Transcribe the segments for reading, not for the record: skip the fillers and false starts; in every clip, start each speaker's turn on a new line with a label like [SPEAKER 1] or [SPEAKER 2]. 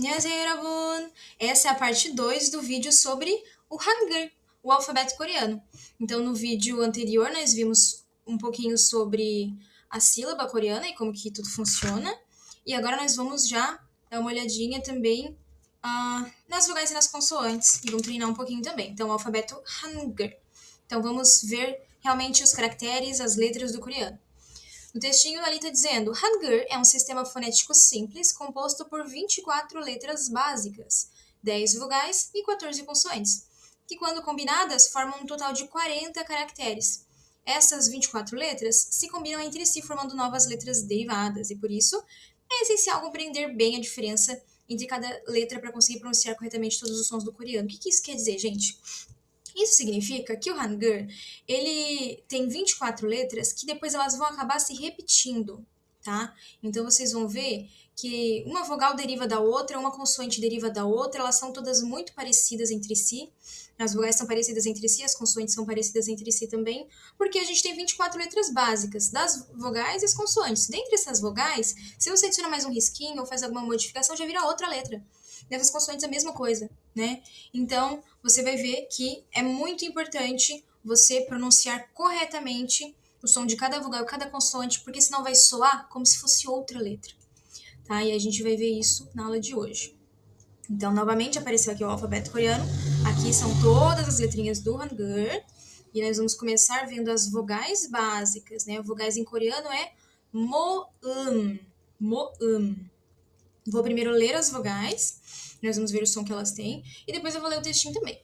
[SPEAKER 1] 안녕하세요, 여러분! Essa é a parte 2 do vídeo sobre o Hangul, o alfabeto coreano. Então, no vídeo anterior, nós vimos um pouquinho sobre a sílaba coreana e como que tudo funciona. E agora nós vamos já dar uma olhadinha também nas vogais e nas consoantes. E vamos treinar um pouquinho também. Então, o alfabeto Hangul. Então, vamos ver realmente os caracteres, as letras do coreano. No textinho ali está dizendo: Hangul é um sistema fonético simples composto por 24 letras básicas, 10 vogais e 14 consoantes, que quando combinadas formam um total de 40 caracteres. Essas 24 letras se combinam entre si formando novas letras derivadas e por isso é essencial compreender bem a diferença entre cada letra para conseguir pronunciar corretamente todos os sons do coreano. O que isso quer dizer, gente? Isso significa que o Hangul, ele tem 24 letras que depois elas vão acabar se repetindo, tá? Então vocês vão ver que uma vogal deriva da outra, uma consoante deriva da outra, elas são todas muito parecidas entre si. As vogais são parecidas entre si, as consoantes são parecidas entre si também, porque a gente tem 24 letras básicas, das vogais e as consoantes. Dentre essas vogais, se você adiciona mais um risquinho ou faz alguma modificação, já vira outra letra. Dessas consoantes a mesma coisa, né? Então, você vai ver que é muito importante você pronunciar corretamente o som de cada vogal e cada consoante, porque senão vai soar como se fosse outra letra, tá? E a gente vai ver isso na aula de hoje. Então, novamente apareceu aqui o alfabeto coreano. Aqui são todas as letrinhas do Hangul. E nós vamos começar vendo as vogais básicas, né? Vogais em coreano é moum, moum. Vou primeiro ler as vogais, nós vamos ver o som que elas têm, e depois eu vou ler o textinho também.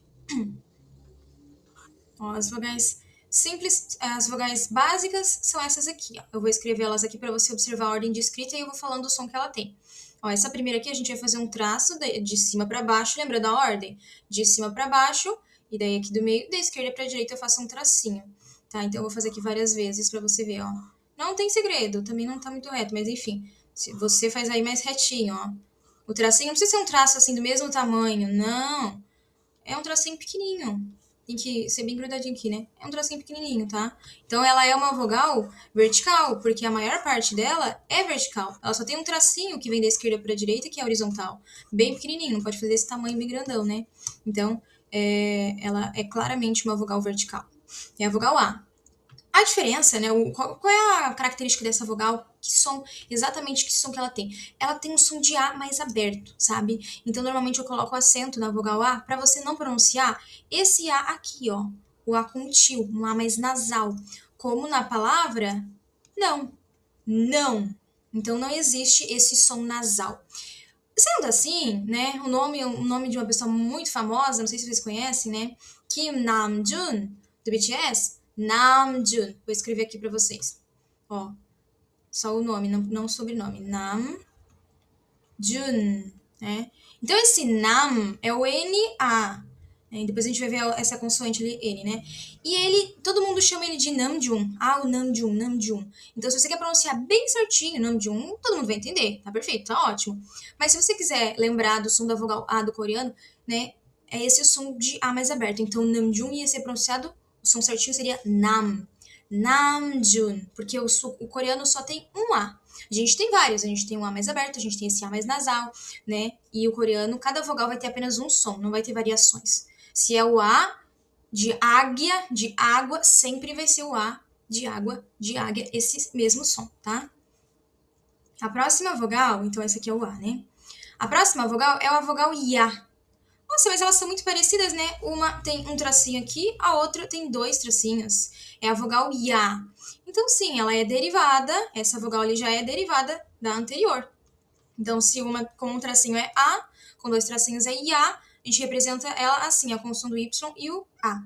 [SPEAKER 1] Ó, as vogais simples, as vogais básicas são essas aqui, ó. Eu vou escrever elas aqui para você observar a ordem de escrita e eu vou falando o som que ela tem. Ó, essa primeira aqui a gente vai fazer um traço de cima para baixo, lembra da ordem? De cima para baixo, e daí aqui do meio, da esquerda para a direita eu faço um tracinho, tá? Então eu vou fazer aqui várias vezes para você ver, ó. Não tem segredo, também não tá muito reto, mas enfim, se você faz aí mais retinho, ó. O tracinho não precisa ser um traço assim do mesmo tamanho, não. É um tracinho pequenininho. Tem que ser bem grudadinho aqui, né? É um tracinho pequenininho, tá? Então ela é uma vogal vertical, porque a maior parte dela é vertical. Ela só tem um tracinho que vem da esquerda para a direita, que é horizontal. Bem pequenininho, não pode fazer esse tamanho bem grandão, né? Então, ela é claramente uma vogal vertical. É a vogal A. A diferença, né? Qual é a característica dessa vogal? Exatamente que som que ela tem? Ela tem um som de A mais aberto, sabe? Então, normalmente eu coloco o acento na vogal A para você não pronunciar esse A aqui, ó. O A com tio, um A mais nasal. Como na palavra não. Não. Então, não existe esse som nasal. Sendo assim, né? O nome de uma pessoa muito famosa, não sei se vocês conhecem, né? Kim Namjoon, do BTS. Namjoon. Vou escrever aqui para vocês. Ó, só o nome, não o sobrenome. Namjoon, né? Então, esse Nam é o N-A. Né? Depois a gente vai ver essa consoante ali, N, né? E todo mundo chama ele de Namjoon. Ah, o Namjoon, Namjoon. Então, se você quer pronunciar bem certinho Namjoon, todo mundo vai entender. Tá perfeito, tá ótimo. Mas se você quiser lembrar do som da vogal A do coreano, né? É esse o som de A mais aberto. Então, Namjoon ia ser pronunciado, o som certinho seria Nam. Namjoon. Porque o coreano só tem um A. A gente tem vários, a gente tem um A mais aberto, a gente tem esse A mais nasal, né? E o coreano, cada vogal vai ter apenas um som, não vai ter variações. Se é o A de águia, de água, sempre vai ser o A de água, de águia, esse mesmo som, tá? A próxima vogal, então essa aqui é o A, né? A próxima vogal é a vogal Ya. Nossa, mas elas são muito parecidas, né? Uma tem um tracinho aqui, a outra tem dois tracinhos. É a vogal Ya. Então, sim, ela é derivada, essa vogal ali já é derivada da anterior. Então, se uma com um tracinho é A, com dois tracinhos é Ya, a gente representa ela assim, com o som do Y e o A.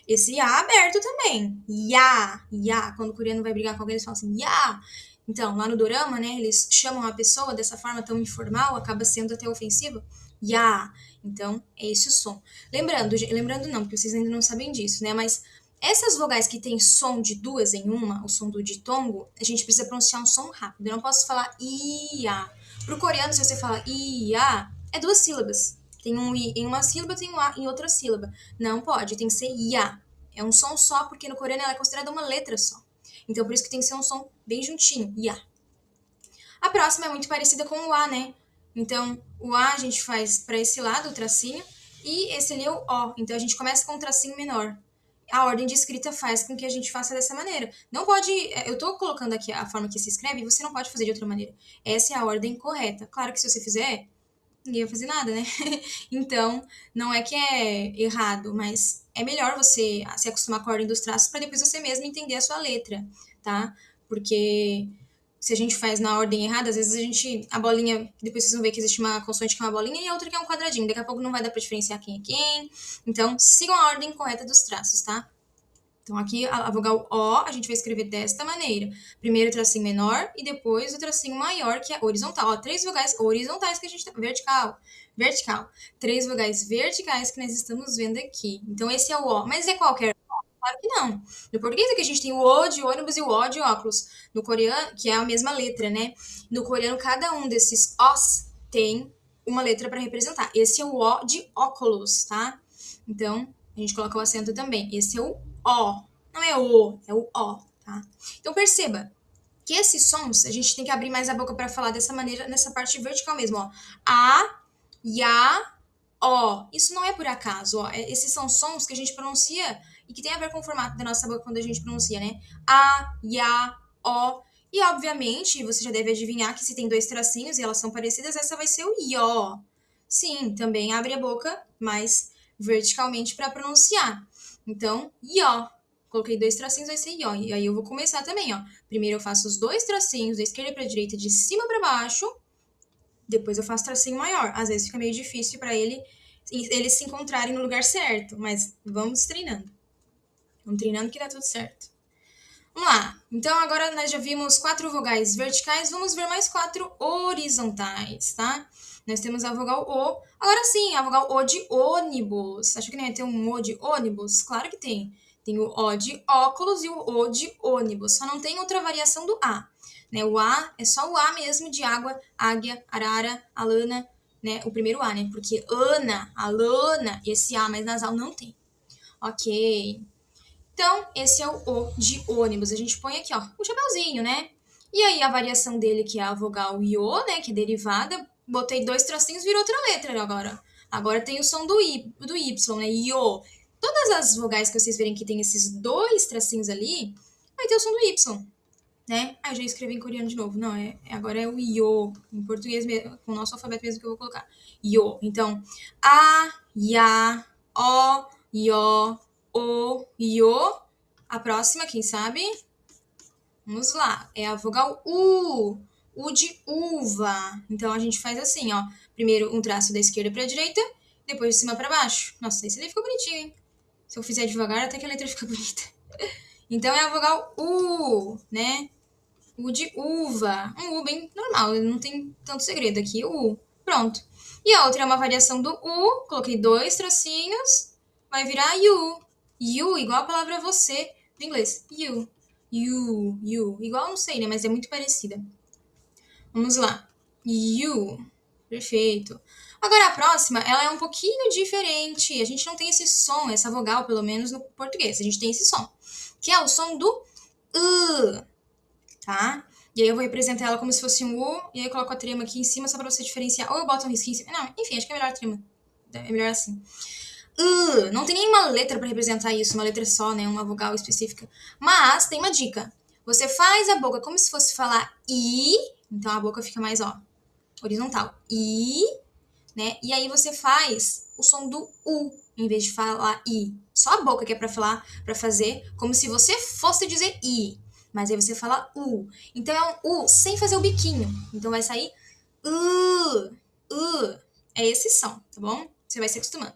[SPEAKER 1] Esse A aberto também. Ya, Ya. Quando o coreano vai brigar com alguém, eles falam assim, Ya. Então, lá no dorama, né, eles chamam a pessoa dessa forma tão informal, acaba sendo até ofensivo. Ya. Então, é esse o som. Lembrando não, porque vocês ainda não sabem disso, né, mas essas vogais que tem som de duas em uma, o som do ditongo, a gente precisa pronunciar um som rápido. Eu não posso falar ia. Pro coreano, se você fala ia, é duas sílabas. Tem um i em uma sílaba, tem um a em outra sílaba. Não pode, tem que ser ia. É um som só, porque no coreano ela é considerada uma letra só. Então, por isso que tem que ser um som bem juntinho, ia. A próxima é muito parecida com o a, né? Então, o A a gente faz para esse lado, o tracinho, e esse ali é o O. Então, a gente começa com um tracinho menor. A ordem de escrita faz com que a gente faça dessa maneira. Não pode. Eu estou colocando aqui a forma que se escreve, você não pode fazer de outra maneira. Essa é a ordem correta. Claro que se você fizer, ninguém vai fazer nada, né? Então, não é que é errado, mas é melhor você se acostumar com a ordem dos traços para depois você mesmo entender a sua letra, tá? Porque se a gente faz na ordem errada, às vezes a bolinha, depois vocês vão ver que existe uma consoante que é uma bolinha e a outra que é um quadradinho. Daqui a pouco não vai dar para diferenciar quem é quem. Então, sigam a ordem correta dos traços, tá? Então, aqui a vogal O a gente vai escrever desta maneira. Primeiro o tracinho menor e depois o tracinho maior, que é horizontal. Ó, 3 vogais horizontais que a gente tá. Vertical. Vertical. 3 vogais verticais que nós estamos vendo aqui. Então, esse é o O. Mas é qualquer O? Claro que não. No português aqui a gente tem o O de ônibus e o O de óculos. No coreano, que é a mesma letra, né? No coreano, cada um desses Os tem uma letra para representar. Esse é o O de óculos, tá? Então, a gente coloca o acento também. Esse é o O. Não é o, é o O, tá? Então perceba que esses sons a gente tem que abrir mais a boca para falar dessa maneira, nessa parte vertical mesmo, ó. A, Ya, O. Isso não é por acaso, ó. Esses são sons que a gente pronuncia e que tem a ver com o formato da nossa boca quando a gente pronuncia, né? A, Ya, O. E obviamente, você já deve adivinhar que se tem dois tracinhos e elas são parecidas, essa vai ser o Ió. Sim, também abre a boca mais verticalmente para pronunciar. Então, Ió. Coloquei dois tracinhos, vai ser Ió. E aí eu vou começar também, ó. Primeiro eu faço os dois tracinhos da esquerda para a direita, de cima para baixo. Depois eu faço tracinho maior. Às vezes fica meio difícil para eles se encontrarem no lugar certo, mas vamos treinando. Vamos treinando que dá tudo certo. Vamos lá. Então agora nós já vimos 4 vogais verticais, vamos ver mais 4 horizontais, tá? Nós temos a vogal O. Agora sim, a vogal O de ônibus. Achou que não ia ter um O de ônibus? Claro que tem. Tem o O de óculos e o O de ônibus. Só não tem outra variação do A. Né? O A é só o A mesmo de água, águia, arara, alana, né? O primeiro A, né? Porque Ana, alana, esse A mais nasal não tem. Ok. Então, esse é o O de ônibus. A gente põe aqui, ó, o chapeuzinho, né? E aí, a variação dele, que é a vogal IO, né? Que é derivada, botei dois tracinhos, virou outra letra agora. Agora tem o som do Y, né? IO. Todas as vogais que vocês verem que tem esses dois tracinhos ali, vai ter o som do Y, né? Ah, eu já escrevi em coreano de novo. Não, agora é o IO. Em português mesmo, com o nosso alfabeto mesmo que eu vou colocar. IO. Então, A, Ya, O, Ió, O, Iô. A próxima, quem sabe? Vamos lá. É a vogal U. U de uva. Então, a gente faz assim, ó. Primeiro um traço da esquerda para a direita, depois de cima para baixo. Nossa, esse ali ficou bonitinho, hein? Se eu fizer devagar, até que a letra fica bonita. Então, é a vogal U, né? U de uva. Um U bem normal, não tem tanto segredo aqui. U. Pronto. E a outra é uma variação do U. Coloquei dois tracinhos. Vai virar you. You, igual a palavra você do inglês. You. You, you. Igual, não sei, né? Mas é muito parecida. Vamos lá. You. Perfeito. Agora a próxima, ela é um pouquinho diferente. A gente não tem esse som, essa vogal, pelo menos no português. A gente tem esse som, que é o som do tá? E aí eu vou representar ela como se fosse um U, e aí eu coloco a trema aqui em cima só pra você diferenciar. Ou eu boto um risquinho em cima. Não, enfim, acho que é melhor a trema. É melhor assim. Não tem nenhuma letra pra representar isso, uma letra só, né? Uma vogal específica. Mas tem uma dica. Você faz a boca como se fosse falar I, então a boca fica mais, ó, horizontal. I, né? E aí você faz o som do U, em vez de falar I. Só a boca que é pra falar, para fazer como se você fosse dizer I. Mas aí você fala U. Então é um U sem fazer o biquinho. Então vai sair É esse som, tá bom? Você vai se acostumando.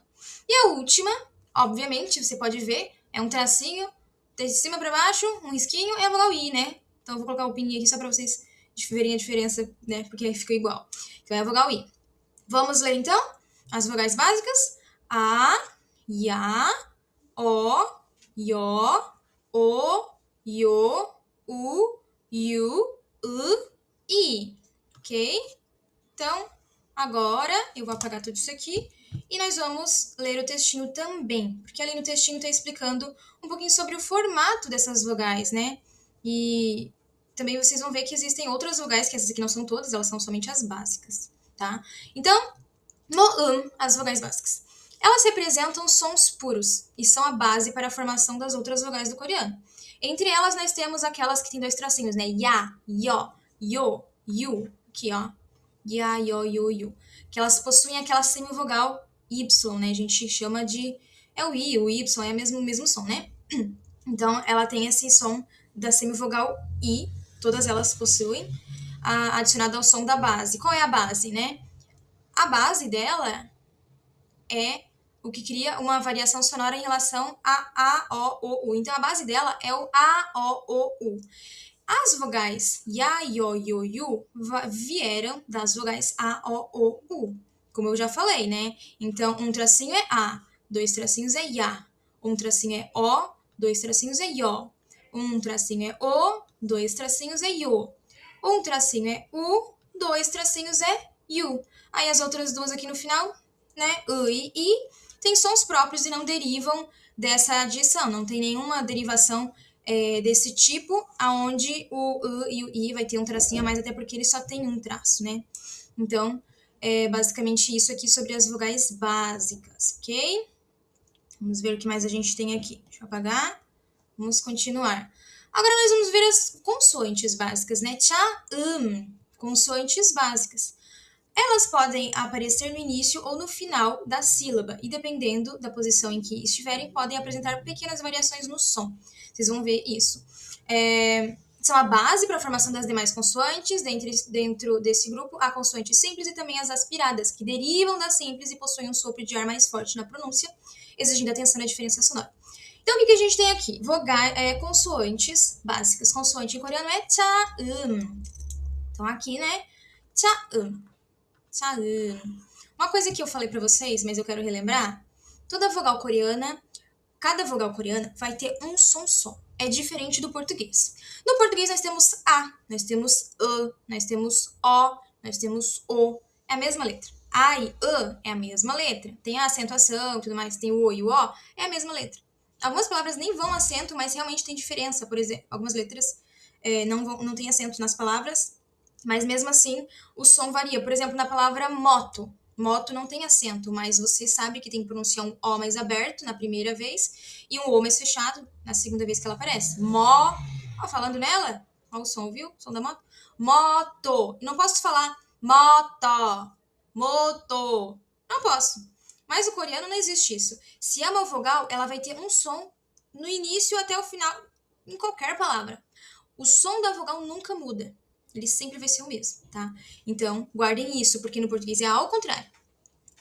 [SPEAKER 1] E a última, obviamente, você pode ver, é um tracinho de cima para baixo, um risquinho, é a vogal I, né? Então eu vou colocar o pininho aqui só para vocês verem a diferença, né? Porque aí fica igual. Então é a vogal I. Vamos ler então as vogais básicas: A, Ya, O, Ió, O, Iô, U, Iu, I. Ok? Então, agora eu vou apagar tudo isso aqui e nós vamos ler o textinho também, porque ali no textinho está explicando um pouquinho sobre o formato dessas vogais, né? E também vocês vão ver que existem outras vogais, que essas aqui não são todas, elas são somente as básicas, tá? tá? Então, no as vogais básicas. Elas representam sons puros e são a base para a formação das outras vogais do coreano. Entre elas, nós temos aquelas que têm dois tracinhos, né? Ya, yo, yo, yu. Aqui, ó. Ya, yo, yu, yu. Que elas possuem aquela semivogal Y, né? A gente chama de... É o I, o Y, é o mesmo som, né? Então, ela tem esse som da semivogal I, todas elas possuem, adicionado ao som da base. Qual é a base, né? A base dela é o que cria uma variação sonora em relação a O, U. Então, a base dela é o A, O, U. As vogais Ya, Yo, Yo, Yu vieram das vogais A, O, U. Como eu já falei, né? Então, um tracinho é A, dois tracinhos é Ya. Um tracinho é O, dois tracinhos é Yo. Um tracinho é O, dois tracinhos é Yo. Um tracinho é U, dois tracinhos é Yu. Aí as outras duas aqui no final, né? U e I, tem sons próprios e não derivam dessa adição. Não tem nenhuma derivação desse tipo, aonde o U e o I vai ter um tracinho a mais, até porque ele só tem um traço, né? Então, é basicamente isso aqui sobre as vogais básicas, ok? Vamos ver o que mais a gente tem aqui. Deixa eu apagar. Vamos continuar. Agora nós vamos ver as consoantes básicas, né? Cha, consoantes básicas. Elas podem aparecer no início ou no final da sílaba, e dependendo da posição em que estiverem, podem apresentar pequenas variações no som. Vocês vão ver isso. São a base para a formação das demais consoantes. Dentro desse grupo, há consoantes simples e também as aspiradas, que derivam das simples e possuem um sopro de ar mais forte na pronúncia, exigindo atenção na diferença sonora. Então, o que a gente tem aqui? Consoantes básicas. Consoante em coreano é cha, Então, aqui, né? Cha, Uma coisa que eu falei para vocês, mas eu quero relembrar, cada vogal coreana vai ter um som só. É diferente do português. No português nós temos A, nós temos nós temos O, nós temos O. É a mesma letra. A e é a mesma letra. Tem a acentuação e tudo mais, tem o O e o O, é a mesma letra. Algumas palavras nem vão acento, mas realmente tem diferença. Por exemplo, algumas letras não tem acento nas palavras, mas mesmo assim o som varia. Por exemplo, na palavra moto. Moto não tem acento, mas você sabe que tem que pronunciar um O mais aberto na primeira vez e um O mais fechado na segunda vez que ela aparece. Falando nela, ó o som, viu? O som da moto. Moto. Não posso falar moto, moto. Não posso. Mas o coreano não existe isso. Se é uma vogal, ela vai ter um som no início até o final, em qualquer palavra. O som da vogal nunca muda. Ele sempre vai ser o mesmo, tá? Então, guardem isso, porque no português é ao contrário.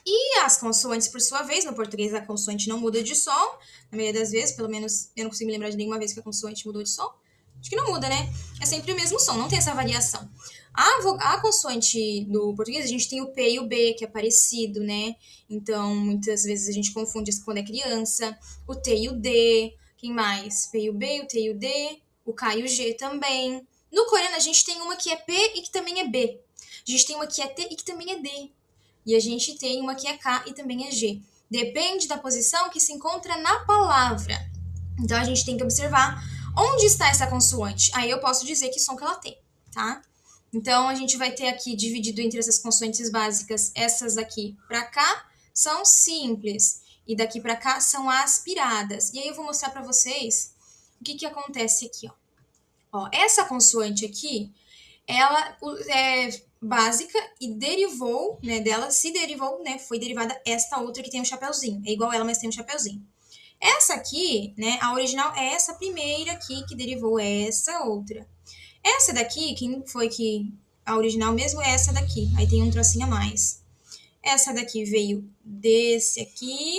[SPEAKER 1] E as consoantes, por sua vez, no português a consoante não muda de som, na maioria das vezes, pelo menos eu não consigo me lembrar de nenhuma vez que a consoante mudou de som. Acho que não muda, né? É sempre o mesmo som, não tem essa variação. A consoante do português, a gente tem o P e o B, que é parecido, né? Então, muitas vezes a gente confunde isso quando é criança. O T e o D, quem mais? P e o B, o T e o D, o K e o G também. No coreano, a gente tem uma que é P e que também é B. A gente tem uma que é T e que também é D. E a gente tem uma que é K e também é G. Depende da posição que se encontra na palavra. Então, a gente tem que observar onde está essa consoante. Aí eu posso dizer que som que ela tem, tá? Então, a gente vai ter aqui, dividido entre essas consoantes básicas, essas aqui para cá são simples. E daqui para cá são aspiradas. E aí eu vou mostrar para vocês o que acontece aqui, ó. Essa consoante aqui, ela é básica e derivou, né, foi derivada esta outra que tem um chapeuzinho. É igual ela, mas tem um chapeuzinho. Essa aqui, né, a original é essa primeira aqui que derivou essa outra. Essa daqui, quem foi que a original mesmo é essa daqui. Aí tem um tracinho a mais. Essa daqui veio desse aqui.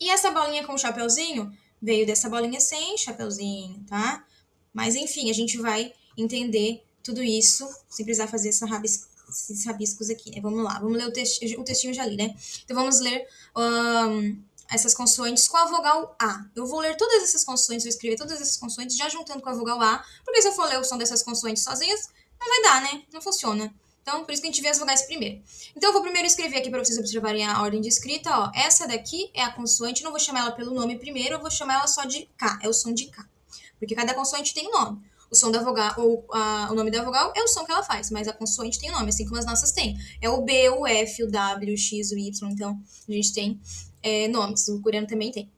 [SPEAKER 1] E essa bolinha com o chapeuzinho veio dessa bolinha sem chapeuzinho, tá? Mas enfim, a gente vai entender tudo isso sem precisar fazer esses rabiscos aqui, né? Vamos lá, vamos ler o textinho já li, né? Então vamos ler essas consoantes com a vogal A. Eu vou ler todas essas consoantes, vou escrever todas essas consoantes já juntando com a vogal A, porque se eu for ler o som dessas consoantes sozinhas, não vai dar, né? Não funciona. Então, por isso que a gente vê as vogais primeiro. Então, eu vou primeiro escrever aqui para vocês observarem a ordem de escrita, ó. Essa daqui é a consoante, não vou chamar ela pelo nome primeiro, eu vou chamar ela só de K, é o som de K. Porque cada consoante tem um nome. O som da vogal, ou o nome da vogal é o som que ela faz, mas a consoante tem o nome, assim como as nossas têm. É o B, o F, o W, o X, o Y, então a gente tem nomes, o coreano também tem.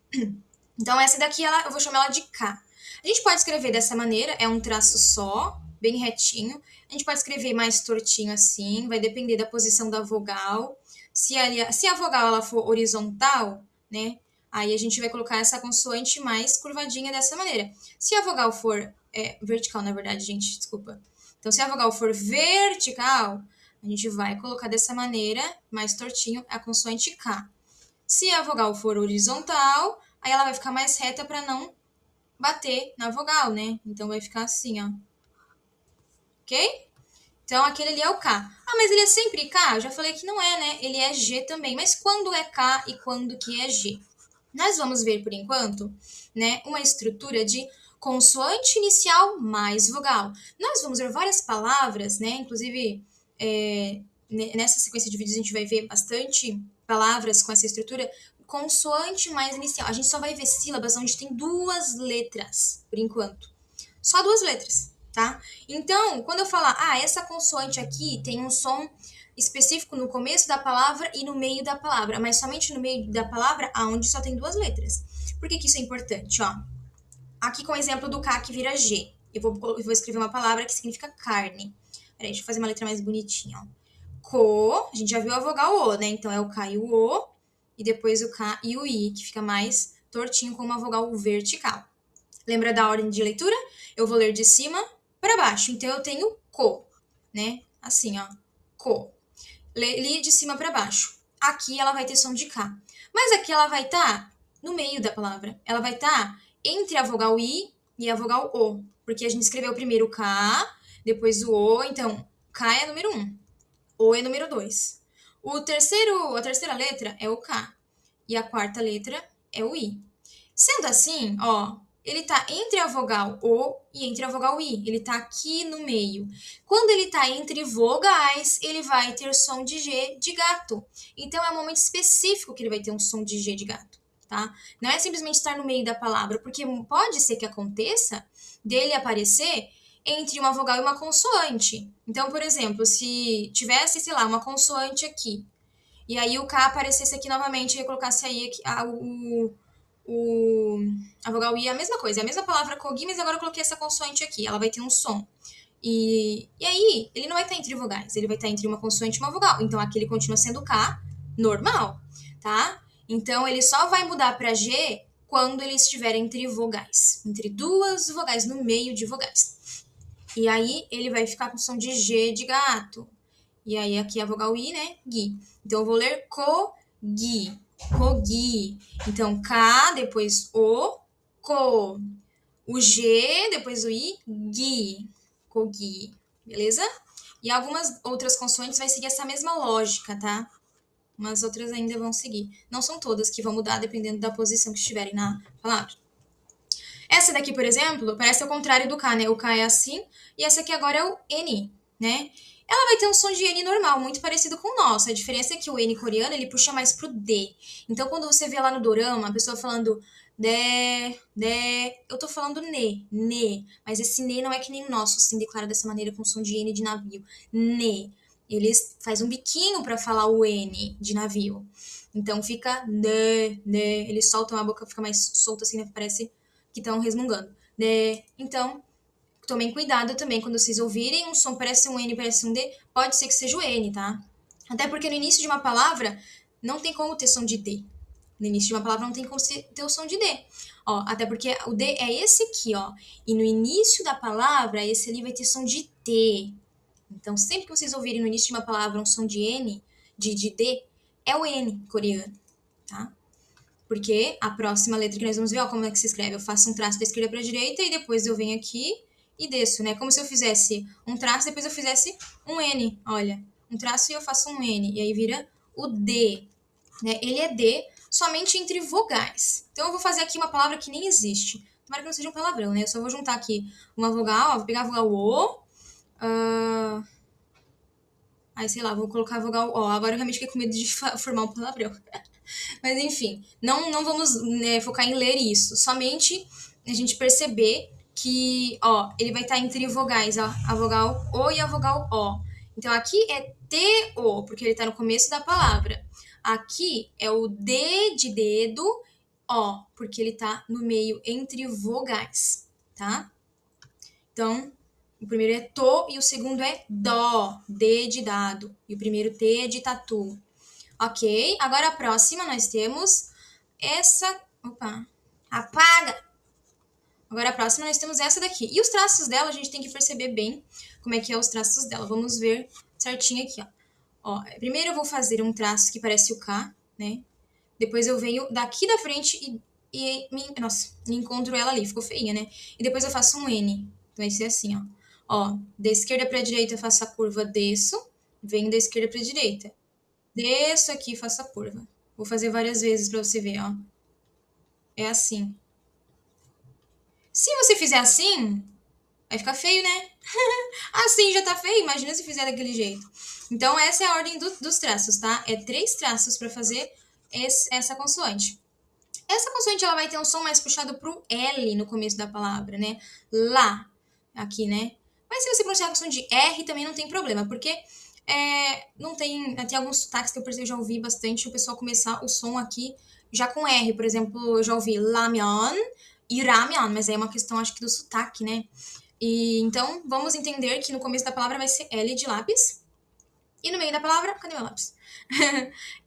[SPEAKER 1] Então essa daqui eu vou chamar ela de K. A gente pode escrever dessa maneira, é um traço só, bem retinho. A gente pode escrever mais tortinho assim, vai depender da posição da vogal. Se a vogal ela for horizontal, né? Aí a gente vai colocar essa consoante mais curvadinha dessa maneira. Se a vogal for vertical, na verdade, gente, desculpa. Então, se a vogal for vertical, a gente vai colocar dessa maneira, mais tortinho, a consoante K. Se a vogal for horizontal, aí ela vai ficar mais reta para não bater na vogal, né? Então vai ficar assim, ó. Ok? Então aquele ali é o K. Ah, mas ele é sempre K? Eu já falei que não é, né? Ele é G também. Mas quando é K e quando que é G? Nós vamos ver, por enquanto, né, uma estrutura de consoante inicial mais vogal. Nós vamos ver várias palavras, né? Inclusive, nessa sequência de vídeos a gente vai ver bastante palavras com essa estrutura consoante mais inicial. A gente só vai ver sílabas onde tem duas letras, por enquanto. Só duas letras, tá? Então, quando eu falar, essa consoante aqui tem um som específico no começo da palavra e no meio da palavra, mas somente no meio da palavra aonde só tem duas letras. Por que isso é importante? Ó, aqui com o exemplo do K que vira G. Eu vou escrever uma palavra que significa carne. Peraí, deixa eu fazer uma letra mais bonitinha. Ó. Co, a gente já viu a vogal O, né? Então é o K e o O, e depois o K e o I, que fica mais tortinho com uma vogal vertical. Lembra da ordem de leitura? Eu vou ler de cima para baixo. Então eu tenho co, né? Assim, ó. Co. Li de cima para baixo. Aqui ela vai ter som de K. Mas aqui ela vai estar no meio da palavra. Ela vai estar entre a vogal I e a vogal O. Porque a gente escreveu primeiro o K, depois o O. Então, K é número 1. O é número 2. A terceira letra é o K. E a quarta letra é o I. Sendo assim, ó, ele tá entre a vogal O e entre a vogal I. Ele tá aqui no meio. Quando ele tá entre vogais, ele vai ter som de G de gato. Então é um momento específico que ele vai ter um som de G de gato, tá? Não é simplesmente estar no meio da palavra, porque pode ser que aconteça dele aparecer entre uma vogal e uma consoante. Então, por exemplo, se tivesse, sei lá, uma consoante aqui, e aí o K aparecesse aqui novamente e eu colocasse aí aqui, a vogal I é a mesma coisa, é a mesma palavra kogi, mas agora eu coloquei essa consoante aqui, ela vai ter um som. E aí, ele não vai estar entre vogais, ele vai estar entre uma consoante e uma vogal. Então aqui ele continua sendo K normal, tá? Então ele só vai mudar para G quando ele estiver entre vogais, entre duas vogais, no meio de vogais. E aí ele vai ficar com som de G de gato. E aí aqui a vogal I, né? Gui. Então eu vou ler kogi. Kogi. Então K, depois O, ko. O G, depois o I, gi. Kogi. Beleza? E algumas outras consoantes vai seguir essa mesma lógica, tá? Umas outras ainda vão seguir. Não são todas que vão mudar dependendo da posição que estiverem na palavra. Essa daqui, por exemplo, parece ao contrário do K, né? O K é assim, e essa aqui agora é o N, né? Ela vai ter um som de N normal, muito parecido com o nosso. A diferença é que o N coreano, ele puxa mais pro D. Então, quando você vê lá no dorama, a pessoa falando de, eu tô falando ne. Mas esse ne não é que nem o nosso, assim, declara dessa maneira com som de N de navio. Ne. Eles faz um biquinho para falar o N de navio. Então, fica de. Eles soltam a boca, fica mais solta, assim, né? Parece que estão resmungando. De. Então, tomem cuidado também quando vocês ouvirem um som parece um N, parece um D, pode ser que seja o N, tá? Até porque no início de uma palavra não tem como ter som de D. No início de uma palavra não tem como ter o som de D. Ó, até porque o D é esse aqui, ó. E no início da palavra, esse ali vai ter som de T. Então, sempre que vocês ouvirem no início de uma palavra um som de N, de D, é o N coreano, tá? Porque a próxima letra que nós vamos ver, ó, como é que se escreve. Eu faço um traço da esquerda para a direita e depois eu venho aqui e desço, né? Como se eu fizesse um traço, depois eu fizesse um N, olha. Um traço e eu faço um N. E aí vira o D, né? Ele é D somente entre vogais. Então eu vou fazer aqui uma palavra que nem existe. Tomara que não seja um palavrão, né? Eu só vou juntar aqui uma vogal, ó, vou pegar a vogal O. Aí, sei lá, vou colocar a vogal O. Agora eu realmente fiquei com medo de formar um palavrão. Mas enfim, não vamos, né, focar em ler isso. Somente a gente perceber que, ó, ele vai estar entre vogais, ó, a vogal O e a vogal O. Então, aqui é T-O, porque ele tá no começo da palavra. Aqui é o D de dedo, O, porque ele tá no meio entre vogais, tá? Então, o primeiro é to e o segundo é dó, D de dado. E o primeiro T é de tatu. Ok, agora a próxima nós temos essa. Opa, apaga! Agora a próxima nós temos essa daqui. E os traços dela, a gente tem que perceber bem como é que é os traços dela. Vamos ver certinho aqui, ó. Ó, primeiro eu vou fazer um traço que parece o K, né? Depois eu venho daqui da frente nossa, encontro ela ali, ficou feinha, né? E depois eu faço um N. Então vai ser assim, ó. Ó, da esquerda pra direita eu faço a curva, desço, venho da esquerda pra direita. Desço aqui e faço a curva. Vou fazer várias vezes pra você ver, ó. É assim. Se você fizer assim, vai ficar feio, né? Assim já tá feio, imagina se fizer daquele jeito. Então, essa é a ordem dos traços, tá? É 3 traços para fazer essa consoante. Essa consoante ela vai ter um som mais puxado pro L no começo da palavra, né? Lá, aqui, né? Mas se você pronunciar com som de R também não tem problema, porque não tem alguns sotaques que eu já ouvi bastante o pessoal começar o som aqui já com R. Por exemplo, eu já ouvi lamion e ramion, mas aí é uma questão, acho que, do sotaque, né? E então, vamos entender que no começo da palavra vai ser L de lápis. E no meio da palavra, cadê meu lápis?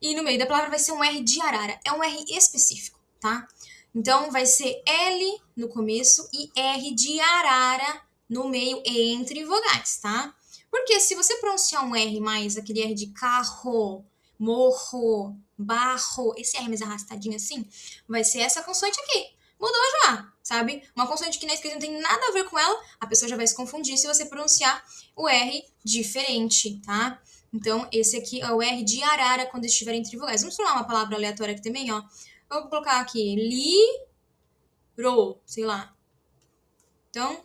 [SPEAKER 1] E no meio da palavra vai ser um R de arara. É um R específico, tá? Então, vai ser L no começo e R de arara no meio entre vogais, tá? Porque se você pronunciar um R mais aquele R de carro, morro, barro, esse R mais arrastadinho assim, vai ser essa consoante aqui. Mudou já, sabe? Uma consoante que na escrita não tem nada a ver com ela, a pessoa já vai se confundir se você pronunciar o R diferente, tá? Então, esse aqui é o R de arara quando estiver entre vogais. Vamos falar uma palavra aleatória aqui também, ó. Eu vou colocar aqui sei lá. Então,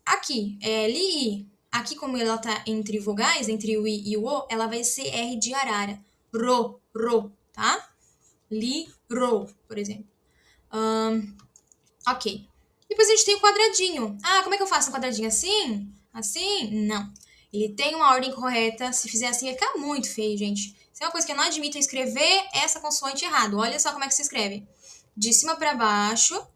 [SPEAKER 1] aqui é li. Aqui, como ela tá entre vogais, entre o I e o O, ela vai ser R de arara. Ro, tá? Por exemplo. Ok. Depois a gente tem o quadradinho. Ah, como é que eu faço um quadradinho assim? Assim? Não. Ele tem uma ordem correta. Se fizer assim, vai ficar muito feio, gente. Isso é uma coisa que eu não admito escrever essa consoante errado. Olha só como é que se escreve. De cima para baixo.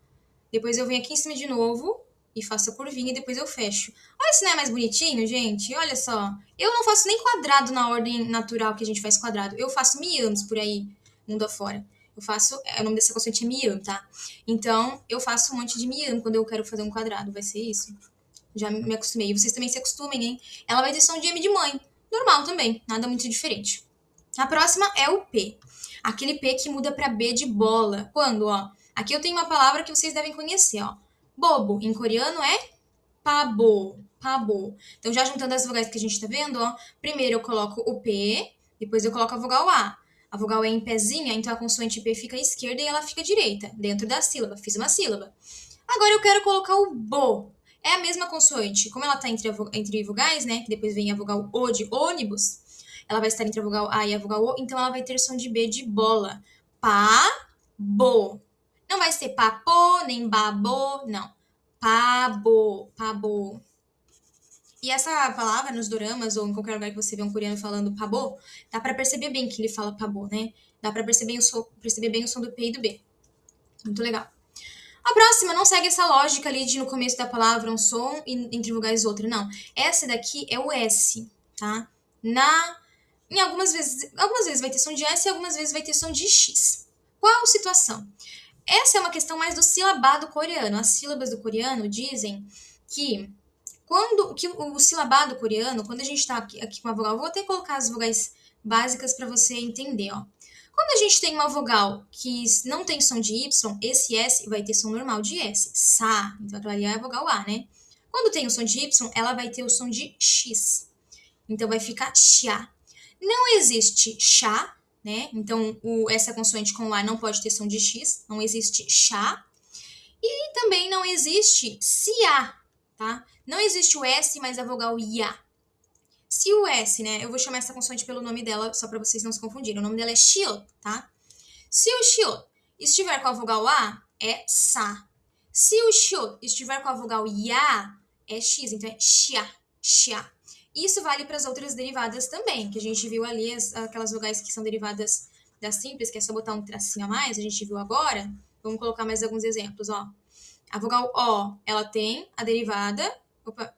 [SPEAKER 1] Depois eu venho aqui em cima de novo e faço a curvinha e depois eu fecho. Olha se não é mais bonitinho, gente. Olha só. Eu não faço nem quadrado na ordem natural que a gente faz quadrado. Eu faço mianos por aí, mundo afora. Eu faço. O nome dessa consoante é mian, tá? Então, eu faço um monte de mian quando eu quero fazer um quadrado. Vai ser isso. Já me acostumei. Vocês também se acostumem, hein? Ela vai ter som de M de mãe. Normal também. Nada muito diferente. A próxima é o P. Aquele P que muda para B de bola. Quando, ó? Aqui eu tenho uma palavra que vocês devem conhecer, ó. Bobo, em coreano é pabo. Pabo. Então, já juntando as vogais que a gente tá vendo, ó. Primeiro eu coloco o P, depois eu coloco a vogal A. A vogal é em pezinha, então a consoante P fica à esquerda e ela fica à direita, dentro da sílaba. Fiz uma sílaba. Agora eu quero colocar o bo. É a mesma consoante. Como ela tá entre vogais, né? Que depois vem a vogal O de ônibus. Ela vai estar entre a vogal A e a vogal O, então ela vai ter som de B de bola. Pa, bo. Não vai ser papo, nem babo, não. Pabo, pabo. E essa palavra nos doramas ou em qualquer lugar que você vê um coreano falando pabo, dá pra perceber bem que ele fala pabo, né? Dá pra perceber bem o som do P e do B. Muito legal. A próxima não segue essa lógica ali de no começo da palavra um som e entre vogais outro, não. Essa daqui é o S, tá? Em algumas vezes vai ter som de S e algumas vezes vai ter som de X. Qual situação? Essa é uma questão mais do silabado coreano. As sílabas do coreano dizem que o silabado coreano, quando a gente está aqui com a vogal, vou até colocar as vogais básicas para você entender, ó. Quando a gente tem uma vogal que não tem som de Y, esse S vai ter som normal de S. Sa. Então, aquela ali é a vogal A, né? Quando tem o som de Y, ela vai ter o som de X. Então, vai ficar xá. Não existe chá, né? Então, essa consoante com o A não pode ter som de X. Não existe chá. E também não existe cia, tá? Não existe o S, mas a vogal ia. Se o S, né? Eu vou chamar essa consoante pelo nome dela, só para vocês não se confundirem. O nome dela é Shil, tá? Se o Shil estiver com a vogal A, é Sa. Se o xio estiver com a vogal ya, é x, então é xia, xia. Isso vale para as outras derivadas também, que a gente viu ali, aquelas vogais que são derivadas da simples, que é só botar um tracinho a mais, a gente viu agora. Vamos colocar mais alguns exemplos, ó. A vogal O, ela tem a derivada,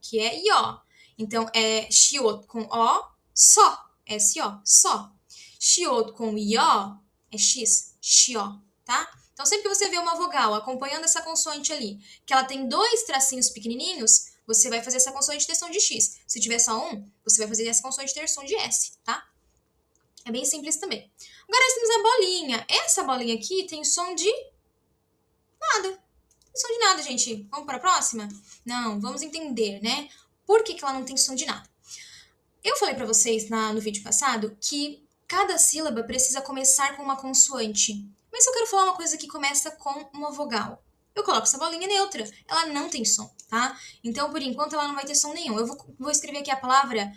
[SPEAKER 1] que é ió. Então, é xiot com O, só. S-O, só. Xiot com ió, é x, xió, tá? Então, sempre que você vê uma vogal acompanhando essa consoante ali, que ela tem dois tracinhos pequenininhos, você vai fazer essa consoante ter som de X. Se tiver só um, você vai fazer essa consoante ter som de S, tá? É bem simples também. Agora nós temos a bolinha. Essa bolinha aqui tem som de nada. Tem som de nada, gente. Vamos para a próxima? Não, vamos entender, né? Por que ela não tem som de nada? Eu falei para vocês no vídeo passado que cada sílaba precisa começar com uma consoante. Mas se eu quero falar uma coisa que começa com uma vogal, eu coloco essa bolinha neutra. Ela não tem som, tá? Então, por enquanto, ela não vai ter som nenhum. Eu vou escrever aqui a palavra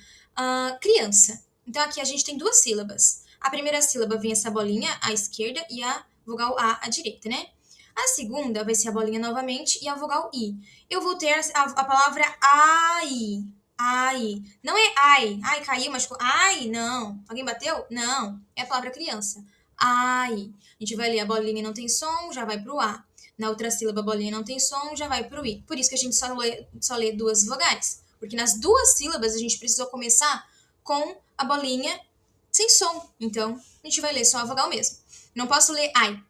[SPEAKER 1] criança. Então, aqui a gente tem duas sílabas. A primeira sílaba vem essa bolinha à esquerda e a vogal A à direita, né? A segunda vai ser a bolinha novamente e a vogal I. Eu vou ter a palavra ai. Ai. Não é ai. Ai, caiu, mas ai, não. Alguém bateu? Não. É a palavra criança. Ai. A gente vai ler a bolinha não tem som, já vai pro A. Na outra sílaba, a bolinha não tem som, já vai pro I. Por isso que a gente só lê duas vogais. Porque nas duas sílabas a gente precisou começar com a bolinha sem som. Então, a gente vai ler só a vogal mesmo. Não posso ler ai.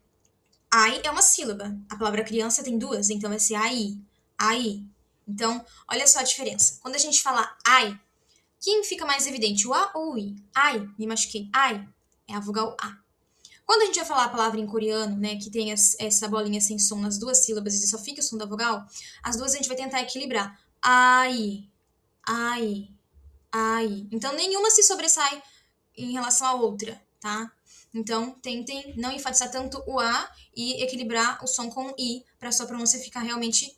[SPEAKER 1] Ai é uma sílaba. A palavra criança tem duas, então vai ser ai. Ai. Então, olha só a diferença. Quando a gente fala ai, quem fica mais evidente, o A ou o I? Ai, me machuquei. Ai é a vogal A. Quando a gente vai falar a palavra em coreano, né, que tem essa bolinha sem som nas duas sílabas e só fica o som da vogal, as duas a gente vai tentar equilibrar. Ai, ai, ai. Então, nenhuma se sobressai em relação à outra, tá? Então, tentem não enfatizar tanto o A e equilibrar o som com o I para sua pronúncia ficar realmente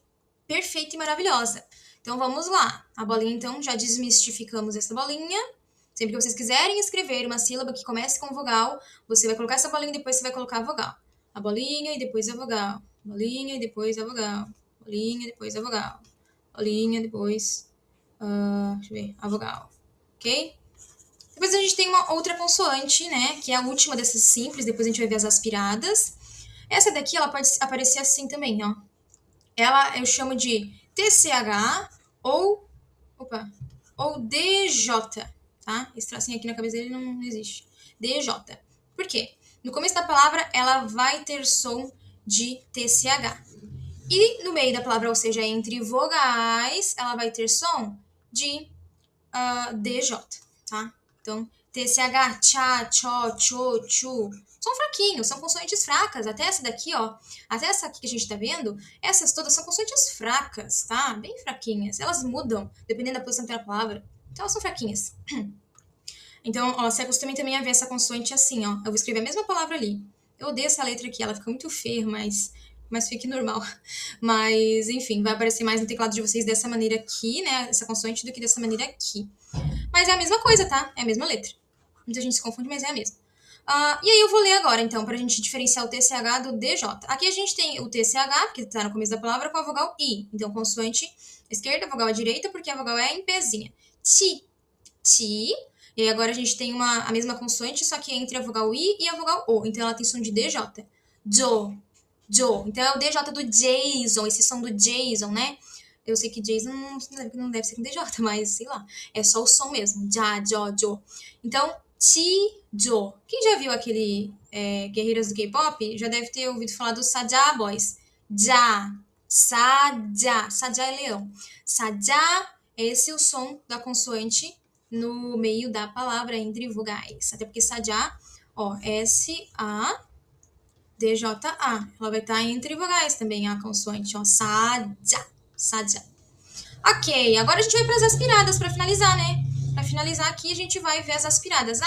[SPEAKER 1] perfeita e maravilhosa. Então, vamos lá. A bolinha, então, já desmistificamos essa bolinha. Sempre que vocês quiserem escrever uma sílaba que comece com vogal, você vai colocar essa bolinha e depois você vai colocar a vogal. A bolinha e depois a vogal. Bolinha e depois a vogal. Bolinha e depois a vogal. Bolinha, depois... deixa eu ver. A vogal. Ok? Depois a gente tem uma outra consoante, né? Que é a última dessas simples. Depois a gente vai ver as aspiradas. Essa daqui, ela pode aparecer assim também, ó. Ela eu chamo de TCH ou... Opa! Ou DJ, tá? Esse tracinho aqui na cabeça dele não existe. DJ. Por quê? No começo da palavra, ela vai ter som de TCH. E no meio da palavra, ou seja, entre vogais, ela vai ter som de DJ, tá? Então, TCH, tchá, tchó, tchô, tchu. São fraquinhos, são consoantes fracas. Até essa daqui, ó. Até essa aqui que a gente tá vendo, essas todas são consoantes fracas, tá? Bem fraquinhas. Elas mudam, dependendo da posição que tem a palavra. Então, elas são fraquinhas. Então, ó, se acostumem também a ver essa consoante assim, ó. Eu vou escrever a mesma palavra ali. Eu odeio essa letra aqui, ela fica muito feia, mas fique normal. Mas, enfim, vai aparecer mais no teclado de vocês dessa maneira aqui, né? Essa consoante do que dessa maneira aqui. Mas é a mesma coisa, tá? É a mesma letra. Muita gente se confunde, mas é a mesma. E aí eu vou ler agora, então, pra gente diferenciar o TCH do DJ. Aqui a gente tem o TCH, que tá no começo da palavra, com a vogal I. Então, consoante esquerda, vogal à direita, porque a vogal é em pezinha. Ti, ti. E aí agora a gente tem a mesma consoante, só que entre a vogal I e a vogal O. Então ela tem som de DJ. Jo, jo. Então é o DJ do Jason, esse som do Jason, né? Eu sei que Jason não deve ser com DJ, mas sei lá. É só o som mesmo. Ja, jo, jo. Então, Ti, jo. Quem já viu aquele Guerreiras do K-pop já deve ter ouvido falar do Saja Boys. Ja, Saja. Saja é leão. Saja, esse é o som da consoante no meio da palavra entre vogais. Até porque Saja, ó, S-A, D-J-A. Ela vai estar entre vogais também, a consoante, ó. Saja, Saja. Ok, agora a gente vai para as aspiradas para finalizar, né? Para finalizar aqui, a gente vai ver as aspiradas.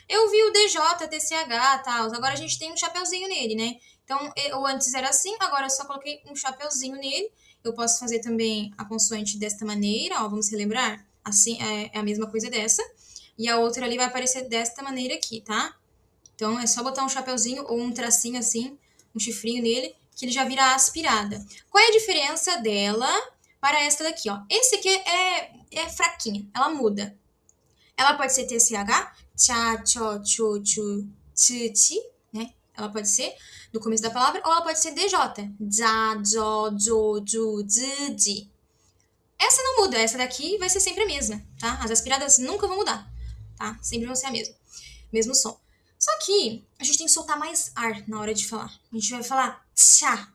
[SPEAKER 1] Eu vi o DJ, TCH, tal. Agora a gente tem um chapeuzinho nele, né? Então, ou antes era assim, agora eu só coloquei um chapeuzinho nele. Eu posso fazer também a consoante desta maneira, ó, vamos relembrar? Assim, é a mesma coisa dessa. E a outra ali vai aparecer desta maneira aqui, tá? Então, é só botar um chapeuzinho ou um tracinho assim, um chifrinho nele, que ele já vira aspirada. Qual é a diferença dela para esta daqui, ó? Esse aqui é fraquinha, ela muda. Ela pode ser TCH, tcha, cho, chu, chu, tsi, tsi, né? Ela pode ser no começo da palavra, ou ela pode ser DJ, za, zo, zo, zu, zi, zi. Essa não muda, essa daqui vai ser sempre a mesma, tá? As aspiradas nunca vão mudar, tá? Sempre vão ser a mesma, mesmo som. Só que a gente tem que soltar mais ar na hora de falar. A gente vai falar tcha,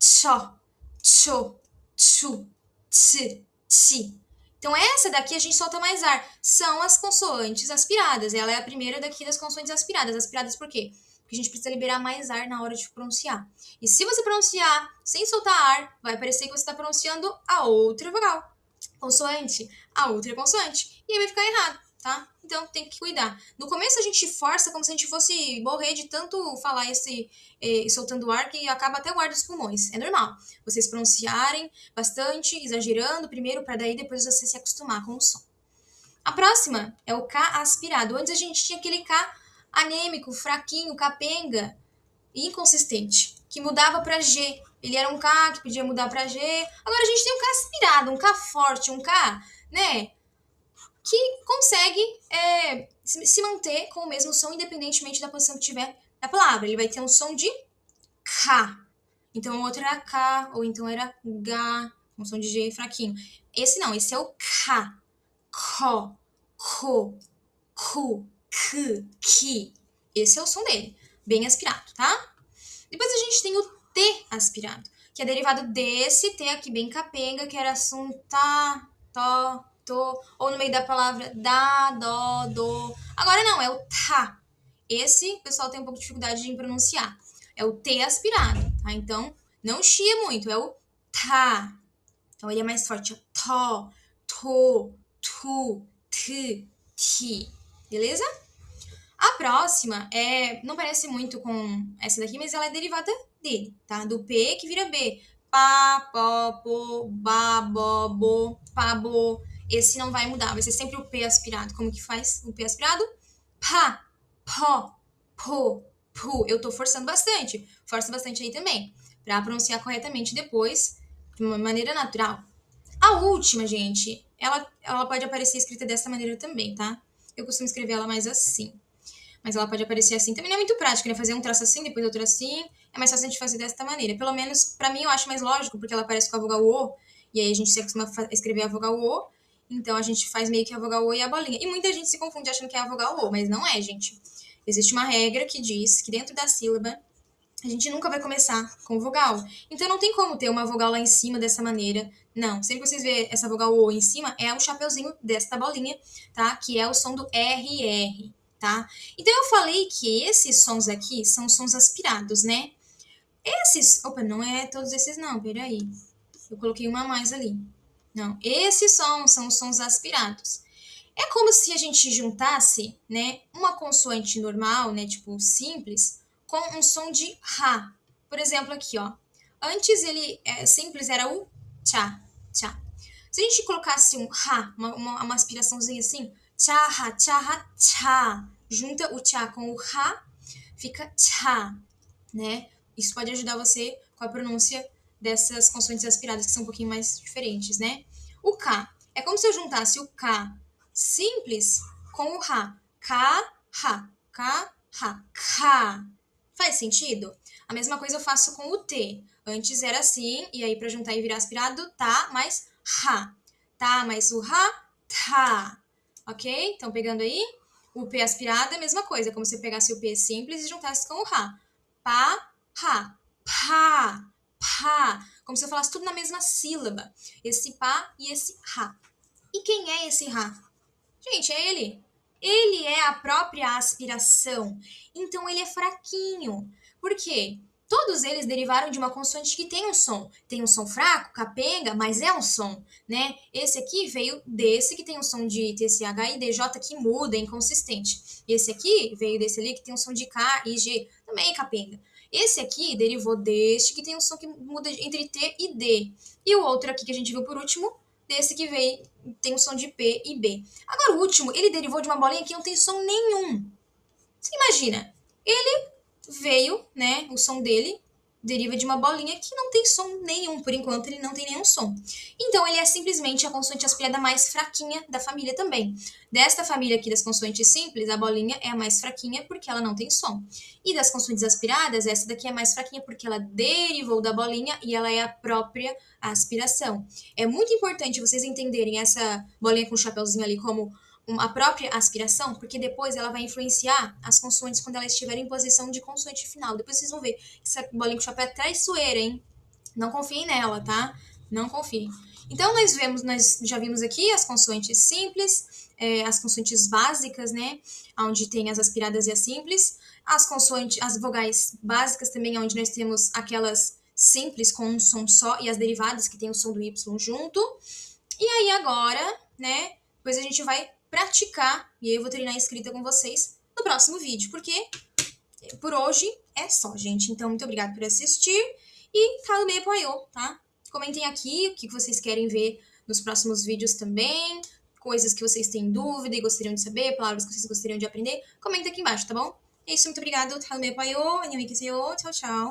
[SPEAKER 1] cho, cho, chu, tsi, tsi. Então, essa daqui a gente solta mais ar. São as consoantes aspiradas. Ela é a primeira daqui das consoantes aspiradas. Aspiradas por quê? Porque a gente precisa liberar mais ar na hora de pronunciar. E se você pronunciar sem soltar ar, vai parecer que você está pronunciando a outra vogal. Consoante, a outra consoante. E aí vai ficar errado, tá? Então tem que cuidar. No começo a gente força como se a gente fosse morrer de tanto falar soltando ar que acaba até o ar dos pulmões. É normal. Vocês pronunciarem bastante, exagerando primeiro, para daí depois você se acostumar com o som. A próxima é o K aspirado. Antes a gente tinha aquele K anêmico, fraquinho, capenga, inconsistente, que mudava para G. Ele era um K que podia mudar para G. Agora a gente tem um K aspirado, um K forte, um K, né, que consegue se manter com o mesmo som independentemente da posição que tiver na palavra. Ele vai ter um som de K. Então o outro era K, ou então era G, um som de G fraquinho. Esse não, esse é o K. Ko, ko, ku, k, ki. Esse é o som dele, bem aspirado, tá? Depois a gente tem o T aspirado, que é derivado desse T aqui bem capenga, que era som tá, to, to, ou no meio da palavra da, do, do. Agora não, é o tá. Esse o pessoal tem um pouco de dificuldade de pronunciar. É o T aspirado, tá? Então, não chia muito, é o tá. Então, ele é mais forte, ó. To, to, tu, t, ti. Beleza? A próxima não parece muito com essa daqui, mas ela é derivada dele, tá? Do P que vira B. Pá, pó, pô, ba, bo, bo, pá, bo. Esse não vai mudar, vai ser sempre o P aspirado. Como que faz o P aspirado? Pá, pó, pô, pu. Eu tô forçando bastante. Força bastante aí também, pra pronunciar corretamente depois, de uma maneira natural. A última, gente, ela pode aparecer escrita dessa maneira também, tá? Eu costumo escrever ela mais assim. Mas ela pode aparecer assim. Também não é muito prático, né? Fazer um traço assim, depois outro assim. É mais fácil a gente fazer dessa maneira. Pelo menos, pra mim, eu acho mais lógico, porque ela aparece com a vogal O. E aí a gente se acostuma a escrever a vogal O. Então a gente faz meio que a vogal O e a bolinha. E muita gente se confunde achando que é a vogal O, mas não é, gente. Existe uma regra que diz que dentro da sílaba a gente nunca vai começar com vogal. Então não tem como ter uma vogal lá em cima dessa maneira. Não. Sempre que vocês verem essa vogal O em cima, é o chapeuzinho desta bolinha, tá? Que é o som do RR, tá? Então eu falei que esses sons aqui são sons aspirados, né? Opa, não é todos esses não, peraí. Eu coloquei uma a mais ali. Não, esses sons são os sons aspirados. É como se a gente juntasse, né, uma consoante normal, né, tipo simples, com um som de Rá. Por exemplo, aqui, ó. Antes ele simples era o tchá, tchá. Se a gente colocasse um Rá, uma aspiraçãozinha assim, tchá, tchá, tchá, junta o tchá com o Rá, fica tchá, né? Isso pode ajudar você com a pronúncia dessas consoantes aspiradas que são um pouquinho mais diferentes, né? O K. É como se eu juntasse o K simples com o Rá. K, Rá. K, Rá. K. Faz sentido? A mesma coisa eu faço com o T. Antes era assim, e aí para juntar e virar aspirado, tá, mais Rá. Tá, mais o Rá, tá. Ok? Então, pegando aí, o P aspirado é a mesma coisa, como se eu pegasse o P simples e juntasse com o Rá. Pá, Rá. Pá, pá. Como se eu falasse tudo na mesma sílaba. Esse pá e esse Rá. E quem é esse Rá? Gente, é ele. Ele é a própria aspiração. Então ele é fraquinho. Por quê? Todos eles derivaram de uma consoante que tem um som. Tem um som fraco, capenga, mas é um som, né? Esse aqui veio desse que tem um som de TCH e DJ que muda, é inconsistente. Esse aqui veio desse ali que tem um som de K e G, também é capenga. Esse aqui derivou deste que tem um som que muda entre T e D. E o outro aqui que a gente viu por último, desse que veio, tem um som de P e B. Agora o último, ele derivou de uma bolinha que não tem som nenhum. Você imagina, ele veio, né, o som dele deriva de uma bolinha que não tem som nenhum, por enquanto ele não tem nenhum som. Então ele é simplesmente a consoante aspirada mais fraquinha da família também. Desta família aqui das consoantes simples, a bolinha é a mais fraquinha porque ela não tem som. E das consoantes aspiradas, essa daqui é a mais fraquinha porque ela derivou da bolinha e ela é a própria aspiração. É muito importante vocês entenderem essa bolinha com o chapeuzinho ali como a própria aspiração, porque depois ela vai influenciar as consoantes quando elas estiverem em posição de consoante final. Depois vocês vão ver que essa bolinha com chapéu é traiçoeira, hein? Não confiem nela, tá? Não confiem. Então, nós já vimos aqui as consoantes simples, as consoantes básicas, né? Onde tem as aspiradas e as simples. As consoantes, as vogais básicas também, onde nós temos aquelas simples com um som só e as derivadas que tem o som do Y junto. E aí agora, né? Depois a gente vai praticar e aí eu vou treinar a escrita com vocês no próximo vídeo, porque por hoje é só, gente. Então, muito obrigada por assistir e Falo Me apoiou, tá? Comentem aqui o que vocês querem ver nos próximos vídeos também, coisas que vocês têm dúvida e gostariam de saber, palavras que vocês gostariam de aprender. Comenta aqui embaixo, tá bom? É isso, muito obrigada. Falo Me apoiou, tchau, tchau.